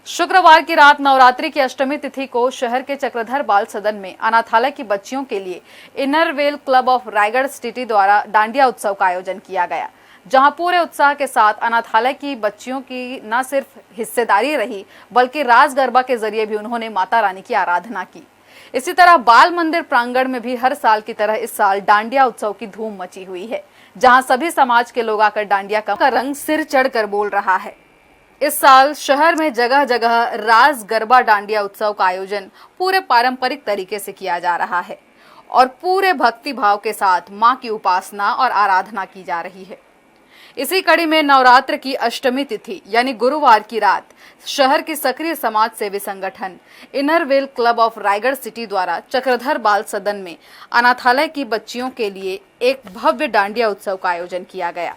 शुक्रवार की रात नवरात्रि की अष्टमी तिथि को शहर के चक्रधर बाल सदन में अनाथालय की बच्चियों के लिए इनरवेल क्लब ऑफ रायगढ़ सिटी द्वारा डांडिया उत्सव का आयोजन किया गया, जहां पूरे उत्साह के साथ अनाथालय की बच्चियों की न सिर्फ हिस्सेदारी रही बल्कि रास गरबा के जरिए भी उन्होंने माता रानी की आराधना की। इसी तरह बाल मंदिर प्रांगण में भी हर साल की तरह इस साल डांडिया उत्सव की धूम मची हुई है, जहां सभी समाज के लोग आकर डांडिया का रंग सिर चढ़कर बोल रहा है। इस साल शहर में जगह जगह रास गरबा डांडिया उत्सव का आयोजन पूरे पारंपरिक तरीके से किया जा रहा है और पूरे भक्ति भाव के साथ मां की उपासना और आराधना की जा रही है। इसी कड़ी में नवरात्र की अष्टमी तिथि यानी गुरुवार की रात शहर की सक्रिय समाज सेवी संगठन इनरवेल क्लब ऑफ रायगढ़ सिटी द्वारा चक्रधर बाल सदन में अनाथालय की बच्चियों के लिए एक भव्य डांडिया उत्सव का आयोजन किया गया।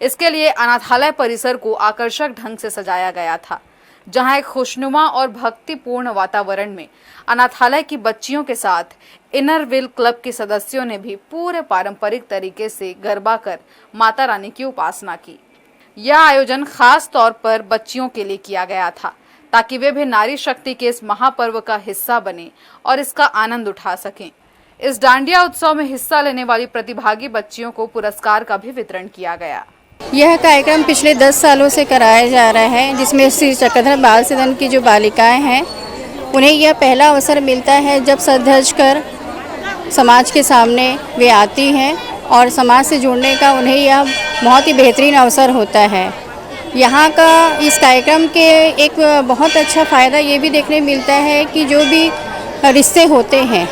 इसके लिए अनाथालय परिसर को आकर्षक ढंग से सजाया गया था, जहां एक खुशनुमा और भक्तिपूर्ण वातावरण में अनाथालय की बच्चियों के साथ इनरवेल क्लब के सदस्यों ने भी पूरे पारंपरिक तरीके से गरबा कर माता रानी की उपासना की। यह आयोजन खास तौर पर बच्चियों के लिए किया गया था ताकि वे भी नारी शक्ति के इस महापर्व का हिस्सा बने और इसका आनंद उठा सकें। इस डांडिया उत्सव में हिस्सा लेने वाली प्रतिभागी बच्चियों को पुरस्कार का भी वितरण किया गया। यह कार्यक्रम पिछले 10 सालों से कराया जा रहा है, जिसमें श्री चक्रधर बाल सदन की जो बालिकाएं हैं उन्हें यह पहला अवसर मिलता है जब सज धज कर समाज के सामने वे आती हैं और समाज से जुड़ने का उन्हें यह बहुत ही बेहतरीन अवसर होता है। यहाँ का इस कार्यक्रम के एक बहुत अच्छा फ़ायदा ये भी देखने मिलता है कि जो भी रिश्ते होते हैं,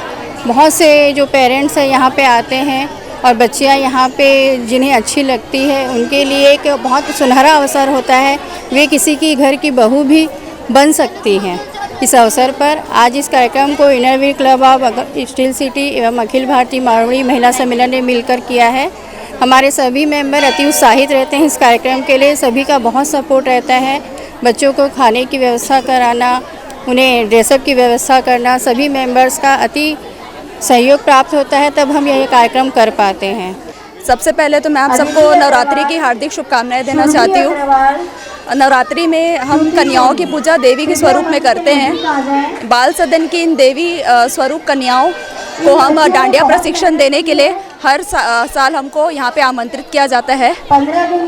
बहुत से जो पेरेंट्स हैं यहाँ पे आते हैं और बच्चियाँ यहाँ पे जिन्हें अच्छी लगती है उनके लिए एक बहुत सुनहरा अवसर होता है। वे किसी की घर की बहू भी बन सकती हैं। इस अवसर पर आज इस कार्यक्रम को इनरवेल क्लब ऑफ स्टील सिटी एवं अखिल भारतीय मारवाड़ी महिला सम्मेलन ने मिलकर किया है। हमारे सभी मेंबर अति उत्साहित रहते हैं इस कार्यक्रम के लिए, सभी का बहुत सपोर्ट रहता है। बच्चों को खाने की व्यवस्था कराना, उन्हें ड्रेसअप की व्यवस्था करना, सभी मेंबर्स का अति सहयोग प्राप्त होता है, तब हम यह कार्यक्रम कर पाते हैं। सबसे पहले तो मैं आप सबको नवरात्रि की हार्दिक शुभकामनाएं देना चाहती हूँ। नवरात्रि में हम कन्याओं की पूजा देवी के स्वरूप में करते हैं। बाल सदन की इन देवी स्वरूप कन्याओं को हम डांडिया प्रशिक्षण देने के लिए हर साल हमको यहाँ पे आमंत्रित किया जाता है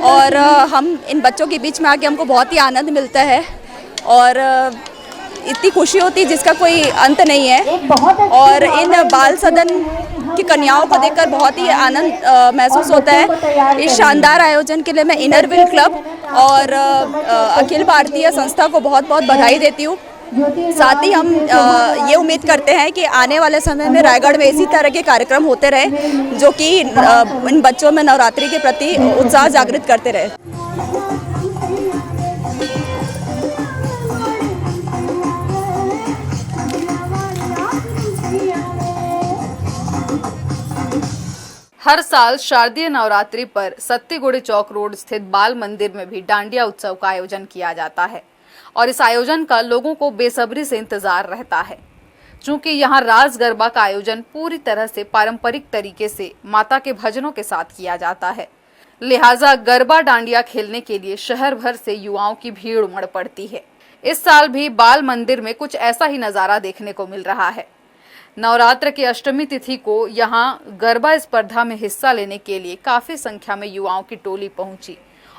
और हम इन बच्चों के बीच में आके हमको बहुत ही आनंद मिलता है और इतनी खुशी होती है जिसका कोई अंत नहीं है। और इन बाल सदन की कन्याओं को देखकर बहुत ही आनंद महसूस होता है। इस शानदार आयोजन के लिए मैं इनरवेल क्लब और अखिल भारतीय संस्था को बहुत बहुत बधाई देती हूँ। साथ ही हम ये उम्मीद करते हैं कि आने वाले समय में रायगढ़ में इसी तरह के कार्यक्रम होते रहे जो कि इन बच्चों में नवरात्रि के प्रति उत्साह जागृत करते रहे। हर साल शारदीय नवरात्रि पर सत्तीगुड़ी चौक रोड स्थित बाल मंदिर में भी डांडिया उत्सव का आयोजन किया जाता है और इस आयोजन का लोगों को बेसब्री से इंतजार रहता है। चूंकि यहाँ रास गरबा का आयोजन पूरी तरह से पारंपरिक तरीके से माता के भजनों के साथ किया जाता है, लिहाजा गरबा डांडिया खेलने के लिए शहर भर से युवाओं की भीड़ उमड़ पड़ती है। इस साल भी बाल मंदिर में कुछ ऐसा ही नजारा देखने को मिल रहा है। नवरात्र की अष्टमी तिथि को यहां गरबा स्पर्धा में हिस्सा लेने के लिए काफी संख्या में युवाओं की टोली पहुंची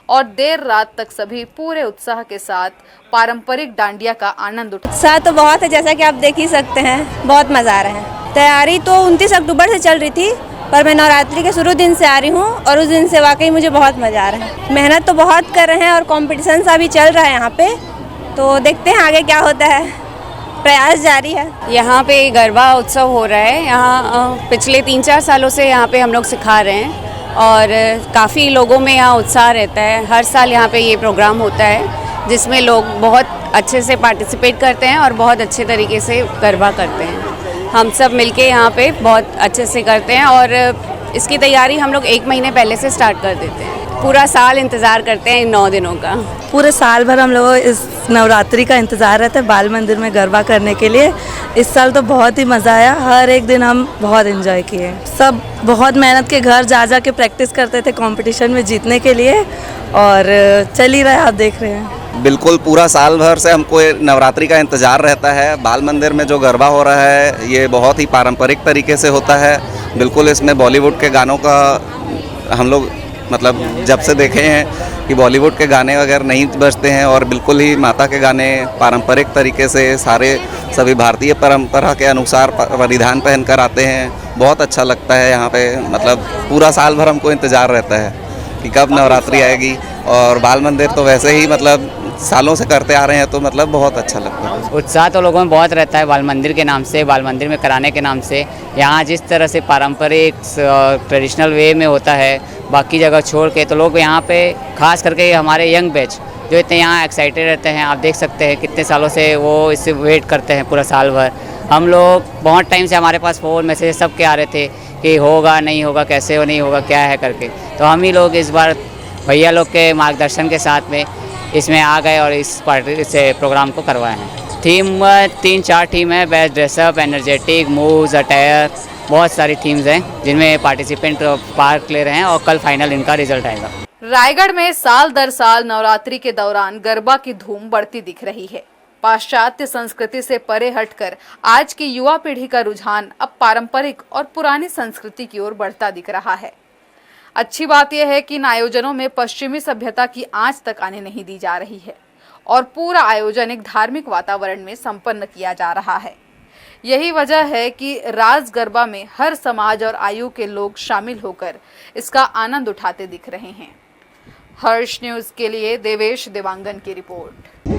और देर रात तक सभी पूरे उत्साह के साथ पारंपरिक डांडिया का आनंद उठा। उत्साह तो बहुत है, जैसा कि आप देख ही सकते हैं, बहुत मजा आ रहा है। तैयारी तो 29 अक्टूबर से चल रही थी, पर मैं नवरात्रि के शुरू दिन से आ रही हूँ और उस दिन से वाकई मुझे बहुत मजा आ रहा है। मेहनत तो बहुत कर रहे हैं और कॉम्पिटिशन अभी चल रहा है यहाँ पे, तो देखते हैं आगे क्या होता है। प्रयास जारी है। यहाँ पे गरबा उत्सव हो रहा है। यहाँ पिछले 3-4 सालों से यहाँ पे हम लोग सिखा रहे हैं और काफ़ी लोगों में यहाँ उत्साह रहता है। हर साल यहाँ पे ये प्रोग्राम होता है जिसमें लोग बहुत अच्छे से पार्टिसिपेट करते हैं और बहुत अच्छे तरीके से गरबा करते हैं। हम सब मिलके यहाँ पे बहुत अच्छे से करते हैं और इसकी तैयारी हम लोग 1 महीने पहले से स्टार्ट कर देते हैं। पूरा साल इंतज़ार करते हैं इन 9 दिनों का। पूरे साल भर हम लोग इस नवरात्रि का इंतज़ार रहता है बाल मंदिर में गरबा करने के लिए। इस साल तो बहुत ही मज़ा आया, हर एक दिन हम बहुत एंजॉय किए। सब बहुत मेहनत के घर जा जा के प्रैक्टिस करते थे कंपटीशन में जीतने के लिए और चल ही रहा है, आप देख रहे हैं। बिल्कुल पूरा साल भर से हमको ये नवरात्रि का इंतज़ार रहता है। बाल मंदिर में जो गरबा हो रहा है ये बहुत ही पारंपरिक तरीके से होता है। बिल्कुल इसमें बॉलीवुड के गानों का हम लोग मतलब जब से देखे हैं कि बॉलीवुड के गाने वगैरह नहीं बजते हैं और बिल्कुल ही माता के गाने पारंपरिक तरीके से सारे सभी भारतीय परंपरा के अनुसार परिधान पहन कर आते हैं। बहुत अच्छा लगता है यहाँ पे, मतलब पूरा साल भर हमको इंतज़ार रहता है कि कब नवरात्रि आएगी। और बाल मंदिर तो वैसे ही मतलब सालों से करते आ रहे हैं तो मतलब बहुत अच्छा लगता है। उत्साह तो लोगों में बहुत रहता है बाल मंदिर के नाम से, बाल मंदिर में कराने के नाम से। यहाँ जिस तरह से पारंपरिक ट्रेडिशनल वे में होता है बाकी जगह छोड़ के, तो लोग यहाँ पे खास करके हमारे यंग बैच जो इतने यहाँ एक्साइटेड रहते हैं। आप देख सकते हैं कितने सालों से वो इससे वेट करते हैं पूरा साल भर। हम लोग बहुत टाइम से हमारे पास फ़ोन मैसेज सब के आ रहे थे कि होगा नहीं होगा, कैसे हो नहीं होगा, क्या है करके। तो हम ही लोग इस बार भैया लोग के मार्गदर्शन के साथ में इसमें आ गए और इस पार्टी से प्रोग्राम को करवाए हैं। थीम 3-4 थीम है, best dress up, energetic, moves, attire, बहुत सारी थीम्स हैं जिनमें पार्टिसिपेंट पार्ट ले रहे हैं और कल फाइनल इनका रिजल्ट आएगा। रायगढ़ में साल दर साल नवरात्रि के दौरान गरबा की धूम बढ़ती दिख रही है। पाश्चात्य संस्कृति से परे हटकर आज की युवा पीढ़ी का रुझान अब पारंपरिक और पुरानी संस्कृति की ओर बढ़ता दिख रहा है। अच्छी बात यह है कि इन आयोजनों में पश्चिमी सभ्यता की आंच तक आने नहीं दी जा रही है और पूरा आयोजन एक धार्मिक वातावरण में संपन्न किया जा रहा है। यही वजह है कि रास गरबा में हर समाज और आयु के लोग शामिल होकर इसका आनंद उठाते दिख रहे हैं। हर्ष न्यूज के लिए देवेश देवांगन की रिपोर्ट।